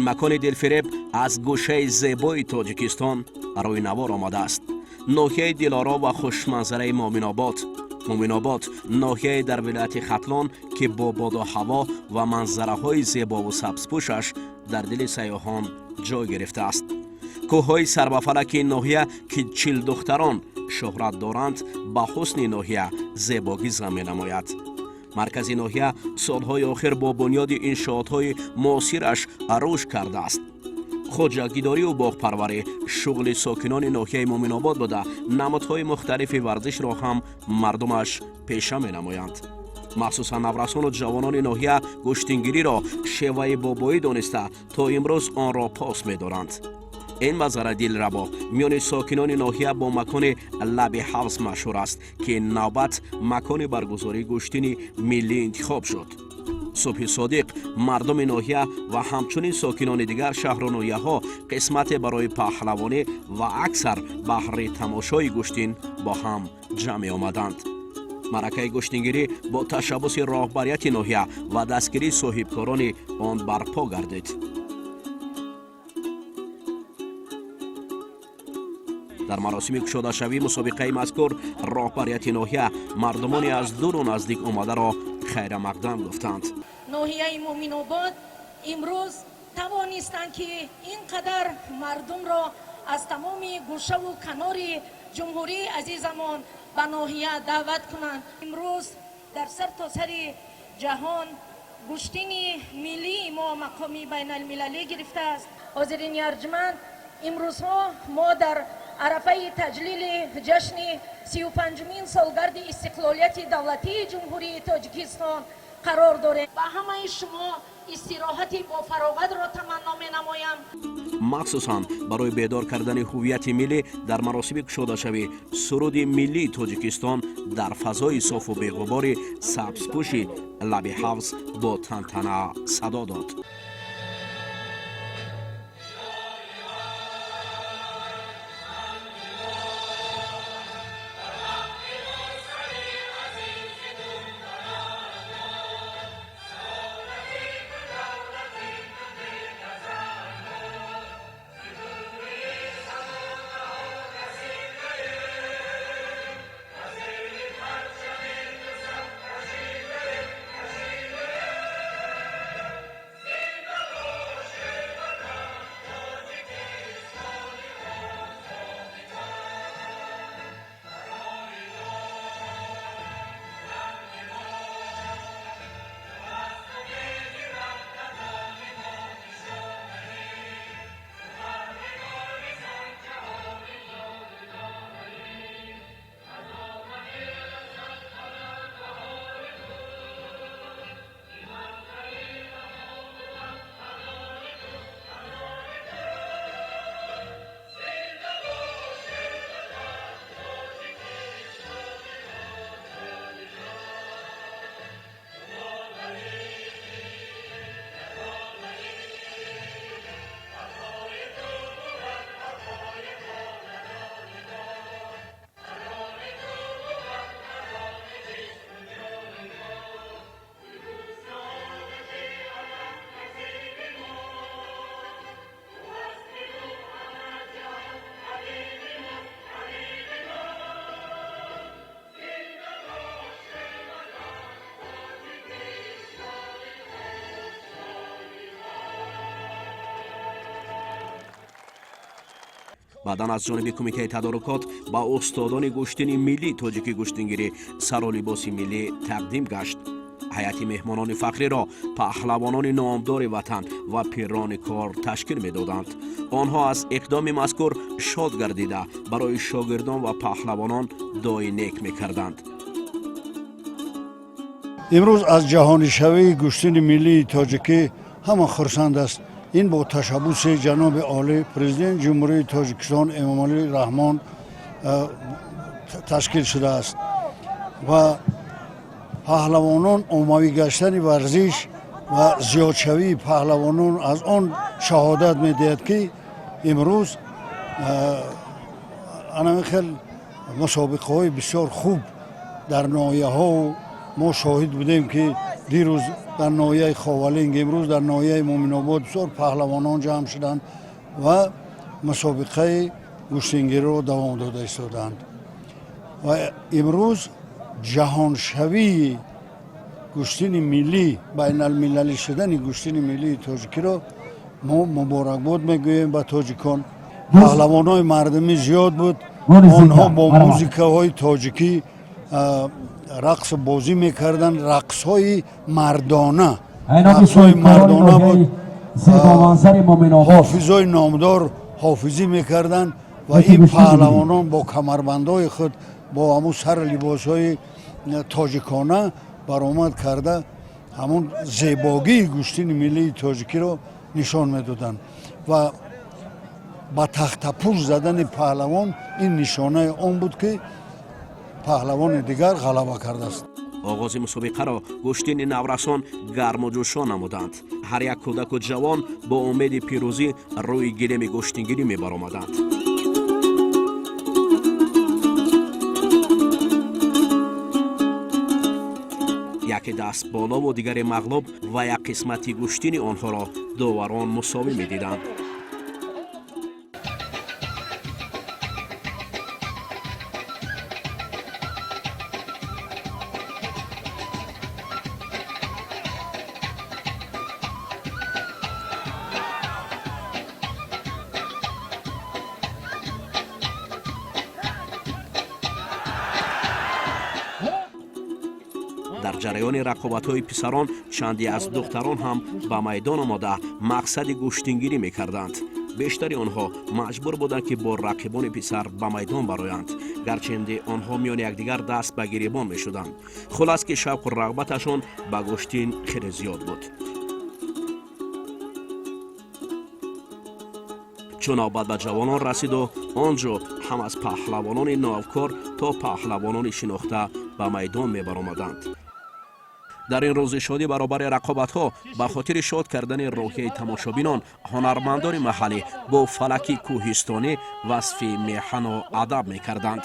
макони дилфиреб аз гӯшаи зебои тоҷикистон барои навор омадааст. ноҳияи дилоро ва хушманзараи Моминобод. Моминобод ноҳияе дар вилояти Хатлон ки бо боду ҳаво ва манзараҳои зебову сабзпӯшаш дар дили сайёҳон ҷой гирифтааст. кӯҳҳои сарбафалаки ин ноҳия ки 40 духтарон шӯҳрат доранд, ба ҳусни ноҳия зебогиза менамояд. маркази ноҳия солҳои охир бо бунёди иншоотҳои муосираш рушд кардааст. хоҷагидорию боғпарварӣ шуғли сокинони ноҳияи Моминобод буда, намудҳои мухталифи варзишро ҳам мардумаш пеша менамоянд. махсусан наврасону ҷавонони ноҳия гӯштингириро шеваи бобоӣ дониста то имрӯз онро пос медоранд. ин мазара дилрабо миёни сокинони ноҳия бо макони лаби ҳавз машҳур аст ки навбат макони баргузории гӯштини миллӣ интихоб шуд. субҳи содиқ мардуми ноҳия ва ҳамчунин сокинони дигар шаҳру ноҳияҳо қисмате барои паҳлавонӣ ва аксар баҳри тамошои гӯштин бо ҳам ҷамъ меомаданд. маъракаи гӯштингирӣ бо ташаббуси роҳбарияти ноҳия ва дастгирии соҳибкорони он барпо гардид. дар маросими кушодашавии мусобиқаи мазкур роҳбарияти ноҳия мардумони аз дуру наздик омадаро хайрамақдам гуфтанд. ноҳияи Моминобод имрӯз тавонистанд ки ин қадар мардумро аз тамоми гӯшаву канори ҷумҳурии азизамон ба ноҳия даъват кунанд. имрӯз дар сартосари ҷаҳон гӯштини миллии мо мақоми байналмилалӣ гирифтааст. ҳозирини арҷманд, имрӯзҳо мо дар арафаи таҷлили ҷашни 35-мин солгарди истиқлолияти давлатии ҷумҳурии Тоҷикистон қарор дорем. ба ҳамаи шумо истироҳати бофароғатро таманно менамоям. махсусан барои бедор кардани ҳуввияти миллӣ дар маросими кушодашавӣ суруди миллии Тоҷикистон дар фазои софу беғубори сабзпӯши лаби ҳавз бо тантана садо дод. баъдан аз ҷониби кумитаи тадорукот ба устодони гӯштини миллии тоҷикӣ гӯштингирӣ сару либоси миллӣ тақдим гашт. ҳайати меҳмонони фахриро паҳлавонони номдори ватан ва пирони кор ташкил медоданд. онҳо аз иқдоми мазкур шод гардида барои шогирдон ва паҳлавонон дуои нек мекарданд. имрӯз аз ҷаҳонишавии гӯштини миллии тоҷикӣ ҳама хурсанд аст. ин бо ташаббуси ҷаноби олӣ президенти ҷумҳурии Тоҷикистон Эмомалӣ Раҳмон ташкил шудааст ва паҳлавонон оммавӣ гаштани варзиш ва зиёдшавии паҳлавонон аз он шаҳодат медиҳад ки имрӯз анамихел мусобиқаҳои бисёр хуб дар ноҳияҳо мо шоҳид будем ки دیروز در ناحیه خاولنگ، امروز در ناحیه مومن‌آباد بسیار پهلوانان جمع شدند و مسابقه گوشتنگری رو دوام داده ایستادند و امروز جهانشوی گوشتین ملی، بین المللی شدن گوشتین ملی تاجیکی رو ما مبارکباد میگوییم به تاجیکان. پهلوانای مردمی زیاد بود، آنها با موزیکاهای تاجیکی رقص بازی میکردن، رقص های مردانه بود. حافظای نامدار حافظی میکردن و این پهلوانان با کمربندهای خود با همون سر لباس های تاجیکانه برآمد کرده همون زیباگی گوشتین ملی تاجیکی رو نشان میدادن و با تخت پوش زدن پهلوان این نشانه آن بود که پهلوان دیگر غلبه کرده است. оғози мусобиқаро гӯштини наврасон гарму ҷӯшон намуданд. ҳар як кӯдаку ҷавон бо умеди пирӯзӣ рӯи гиреми гӯштингирӣ мебаромаданд. яке даст болову дигаре мағлуб ва як қисмати гӯштини онҳоро доварон мусовӣ медиданд. дар ҷараёни рақобатҳои писарон чанде аз духтарон ҳам ба майдон омода мақсади гӯштингирӣ мекарданд. бештари онҳо маҷбур буданд ки бо рақибони писар ба майдон бароянд, гарчанде онҳо миёни якдигар даст ба гиребон мешуданд. хулас ки шавқу рағбаташон ба гӯштин хеле зиёд буд. чун навбат ба ҷавонон расиду он ҷо ҳам аз паҳлавонони новкор то паҳлавонони шинохта ба майдон мебаромаданд. дар ин рӯзи шодӣ баробари рақобатҳо ба хотири шод кардани роҳияи тамошобинон ҳунармандони маҳаллӣ бо фалаки кӯҳистонӣ васфи меҳану адаб мекарданд.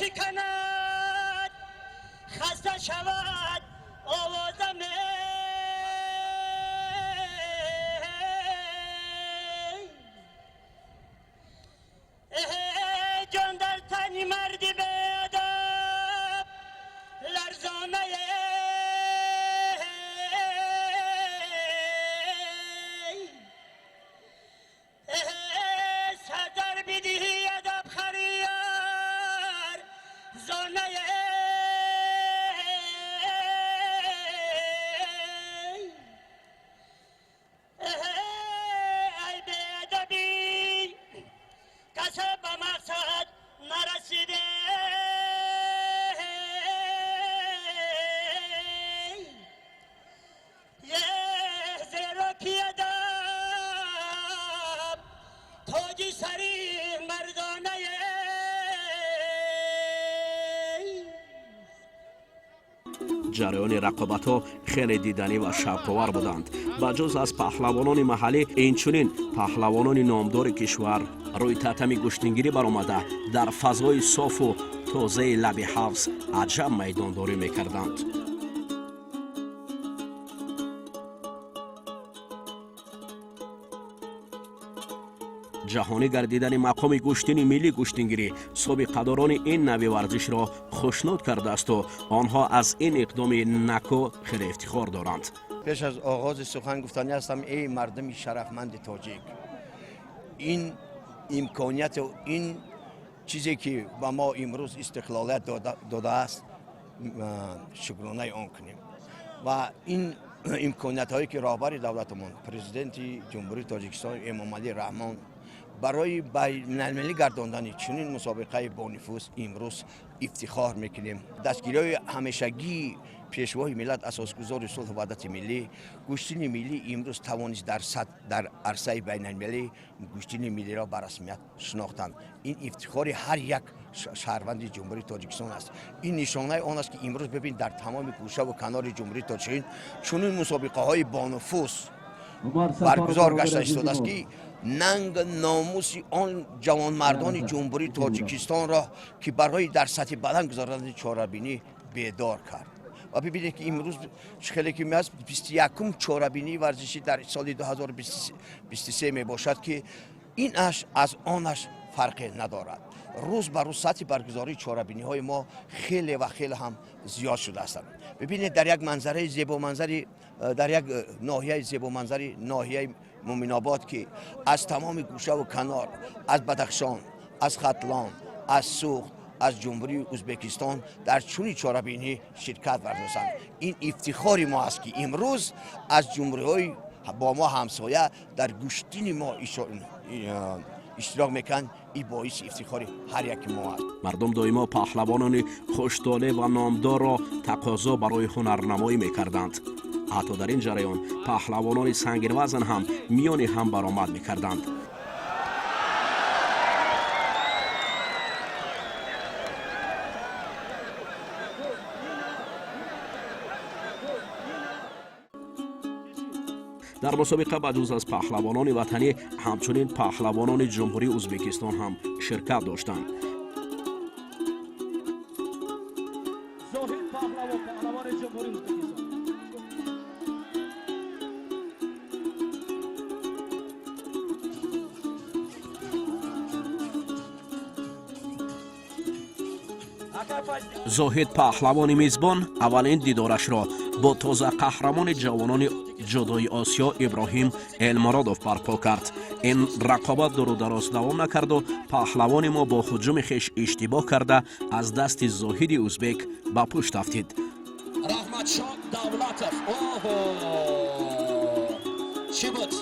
شکند خسته شود آوازم جان در تنی مردی به ادب لرزانه سردر بدهی ادب خریار زانه ای به ادبی کسی به مقصد نرسیده یه زیرکی ادب تاجی سری مردانه ҷараёни рақобатҳо хеле диданӣ ва шавқовар буданд. ба ҷуз аз паҳлавонони маҳаллӣ инчунин паҳлавонони номдори кишвар рӯи татами гӯштингирӣ баромада дар фазои софу тозаи лаби ҳавз аҷаб майдондорӣ мекарданд. ҷаҳонӣ гардидани мақоми гӯштини милли гӯштингирӣ собиқадорони ин нави варзишро хушнуд кардаасту онҳо аз ин иқдоми нако хеле ифтихор доранд. пеш аз оғози сухан гуфтанӣ ҳастам эй мардуми шарафманди тоҷик, ин имконияту ин чизе ки ба мо имрӯз истиқлолият додааст شکرانه آن کنیم و این امکانات هایی که رهبر دولتمون پرزیدنت جمهوری تاجیکستان امام علی رحمان برای بین المللی گرداندن چنین مسابقه با نفوذ امروز افتخار میکنیم. دستگیری همیشگی پیشوای ملت اساسگزار صلح و وحدت ملی گوشتین ملی امروز توانست در عرصه بین المللی گوشتین ملی را به رسمیت شناختند. این افتخار هر یک شهروند جمهوری تاجیکستان است. این نشانه آن است که امروز ببین در تمام گوشه و کنار جمهوری تاجیکستان چنین مسابقه های با نفوذ برگزار گشته ایستاده است که ننگ ناموس آن جوانمردان جمهوری تاجیکستان را که برای در سطح بلند گذاردن چهاربینی بیدار کرد. و ببینید که امروز خیلی که میاد 21م چهاربینی ورزشی در سال 2023 می باشد که اینش از آنش فرق ندارد. روز بر روز سطح برگزاری چهاربینی های ما خیلی و خیلی هم زیاد شده است. ببینید در یک منظره زیبا منظری در یک ناحیه زیبا منظری ناحیه مومن آباد که از تمام گوشه و کنار از بدخشان، از ختلان، از سوخت، از جمهوری ازبکستان در چنین چهاربینی شرکت ورزیدند. این افتخار ما است که امروز از جمهوری‌های با ما همسایه در گوشتین ما اشتراک میکن. این باعث افتخار هر یک ما است. مردم دائما پهلوانان خوش‌طالع و نامدار را تقاضا برای هنرنمایی میکردند. حتی در این جریان پهلوانان سنگین وزن هم میان هم برآمد میکردند. در مسابقه بجز از پهلوانان وطنی همچنین پهلوانان جمهوری ازبکستان هم شرکت داشتند. زاهد پهلوان میزبان اولین دیدارش را با تازه قهرمان جوانان جدای آسیا ابراهیم المرادوف برپا کرد. این رقابت دور و دراز دوام نکرد و پهلوان ما با هجوم خویش اشتباه کرده از دست زاهد ازبک به پشت افتید. رحمتشاه دولتов چی بود؟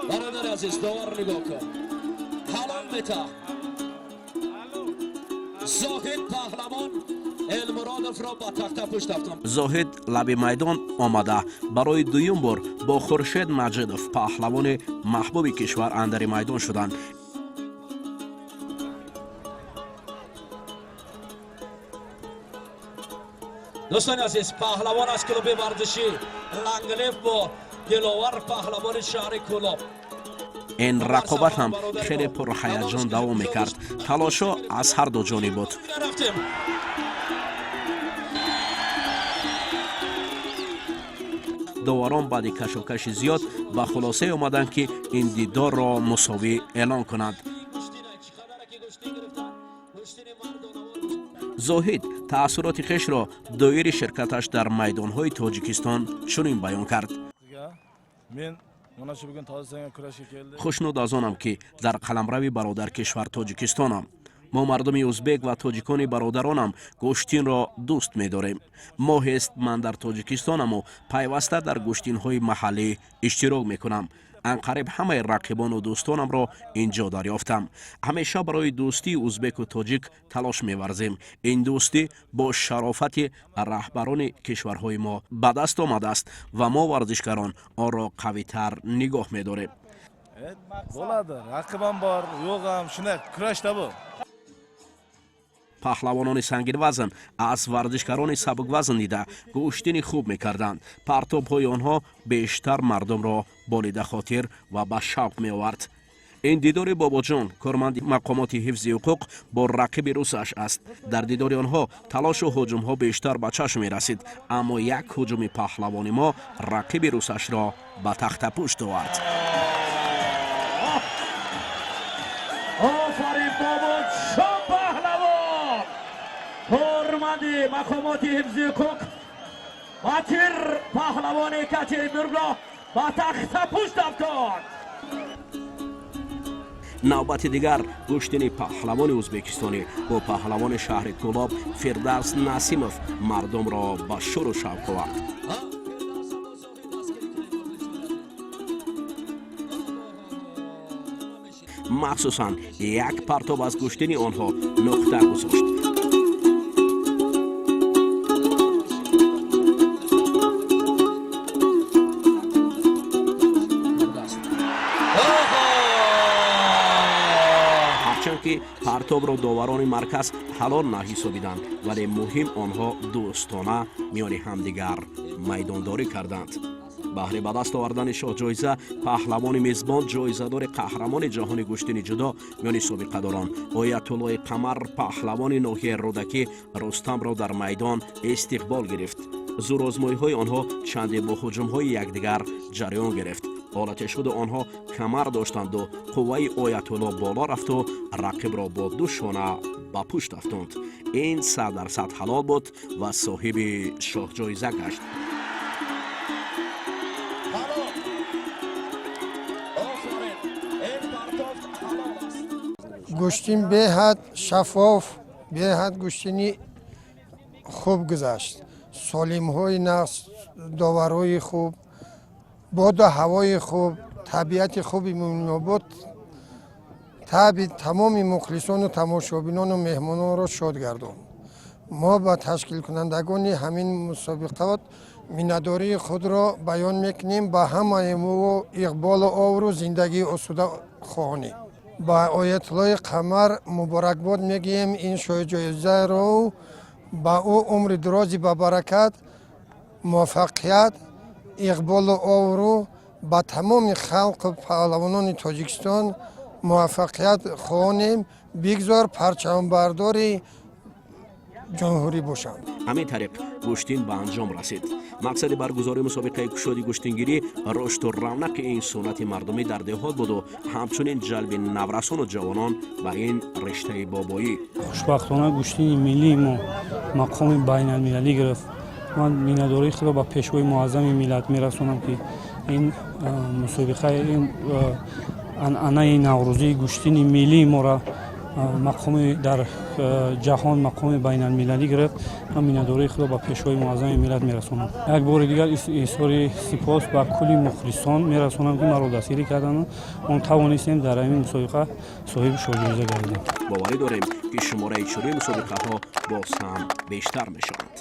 برادر عزیز داور نگاه کن. حالا میتا زاهد پهلوان المرادوف را با تخته پشت افتاد. زاهد لب میدان آمده برای دوم بار با خورشید مجیدوف پهلوان محبوب کشور اندر میدان شدند. دوستان عزیز پهلوان از کلوب ورزشی لنگلیف با دلاور پهلوان شهر کلوب. این رقابت هم خیلی پرهیجان دوام میکرد. تلاشا از هر دو جانب بود. داوران بعد کشاکش زیاد به خلاصه آمدند که این دیدار را مساوی اعلان کنند. زاهد تأثیرات خویش را دایر شرکتش در میدانهای تاجیکستان چنین بیان کرد. خوشنود از آنم که در قلمرو برادر کشور تاجیکستانم. ما مردم ازبک و تاجیکان برادرانم گوشتین را دوست می داریم. ماه است من در تاجیکستانم و پیوسته در گوشتین های محلی اشتراک می کنم. انقریب همه رقیبان و دوستانم را اینجا دریافتم. همیشه برای دوستی ازبک و تاجیک تلاش می ورزیم. این دوستی با شرافت رهبران کشورهای ما به دست آمده است و ما ورزشکاران آن را قوی تر نگاه می داریم. رقیبم بار یوغم شونه کراشته بود. پهلوانان سنگین وزن از ورزشکاران سبک وزن دیده گوشتین خوب میکردند. پرتاب های آنها بیشتر مردم را بالید خاطر و به شوق می آورد. این دیدار بابا جان کارمند مقامات حفظ حقوق با رقیب روسش است. در دیدار آنها تلاش و هجوم ها بیشتر به چشم می رسید، اما یک هجوم پهلوان ما رقیب روسش را به تخت پشت آورد. آفرین بابا جان پهلوان، کارمند مقامات حفظ حقوق باتر پهلوان کچری برگ را به تخت پشت افتاد. навбати дигар гӯштини паҳлавони ӯзбекистонӣ бо паҳлавони шаҳри кӯлоб Фирдавс Насимов мардумро ба шӯру шавқ овард. махсусан як партоб аз гӯштини онҳо нуқта гузошт. ҳарчанки партобро доварони марказ ҳалол наҳисобиданд, вале муҳим онҳо дӯстона миёни ҳамдигар майдондорӣ карданд. баҳри ба даст овардани шоҳҷоиза паҳлавони мезбон ҷоизадори қаҳрамони ҷаҳони гӯштини ҷудо миёни собиқадорон Оятуллои Қамар паҳлавони ноҳияи Рӯдакӣ Рустамро дар майдон истиқбол гирифт. зурозмоиҳои онҳо чанде бо ҳуҷумҳои якдигар ҷараён гирифт. ҳолатешуди онҳо камар доштанду қувваи Оятулло боло рафту рақибро бо ду шона ба пушт афтонд. ин 100% ҳалол буд ва соҳиби шоҳҷоиза гашт. гӯштин беҳад шаффоф, беҳад гӯштини хуб гузашт. солимҳои нағз, доварҳои хуб, боду ҳавои хуб, табиати хуби Муъминобод таби тамоми мухлисону тамошобинону меҳмононро шод гардонд. мо ба ташкилкунандагони ҳамин мусобиқот миннатдории худро баён мекунем. ба ҳамаи мо иқболу овру зиндагии осуда хоҳонем. ба Оятуллои Қамар муборакбод мегӯем. ин шоҳҷоизаро ба ӯ умри дурози ба баракат, муваффақият, иқболу овру ба тамоми халқу паҳлавонони Тоҷикистон муваффақият хоҳонем. бигзор парчамбардори ҷумҳурӣ бошанд. ҳамин тариқ гӯштин ба анҷом расид. мақсади баргузории мусобиқаи кушоди гӯштингирӣ рушду равнақи ин суннати мардумӣ дар деҳот буду ҳамчунин ҷалби наврасону ҷавонон ба ин риштаи бобоӣ. хушбахтона гӯштини миллии мо мақоми байналмилалӣ гирифт. ман миннатдории худро ба пешвои муаззами миллат мерасонам ки ин мусобиқаи ин анъанаи наврӯзии гӯштини миллии мора мақоми дар ҷаҳон мақоми байналмилалӣ гирифт. ман миннатдории худро ба пешвои муаззами миллат мерасонам. як бори дигар изҳори сипос ба кулли мухлисон мерасонам ки маро дастгирӣ карданду он тавонистем дар ҳамин мусобиқа соҳиби шоҳҷоиза гардидем. боварӣ дорем ки шумораи чории мусобиқаҳо боз ҳам бештар мешаванд.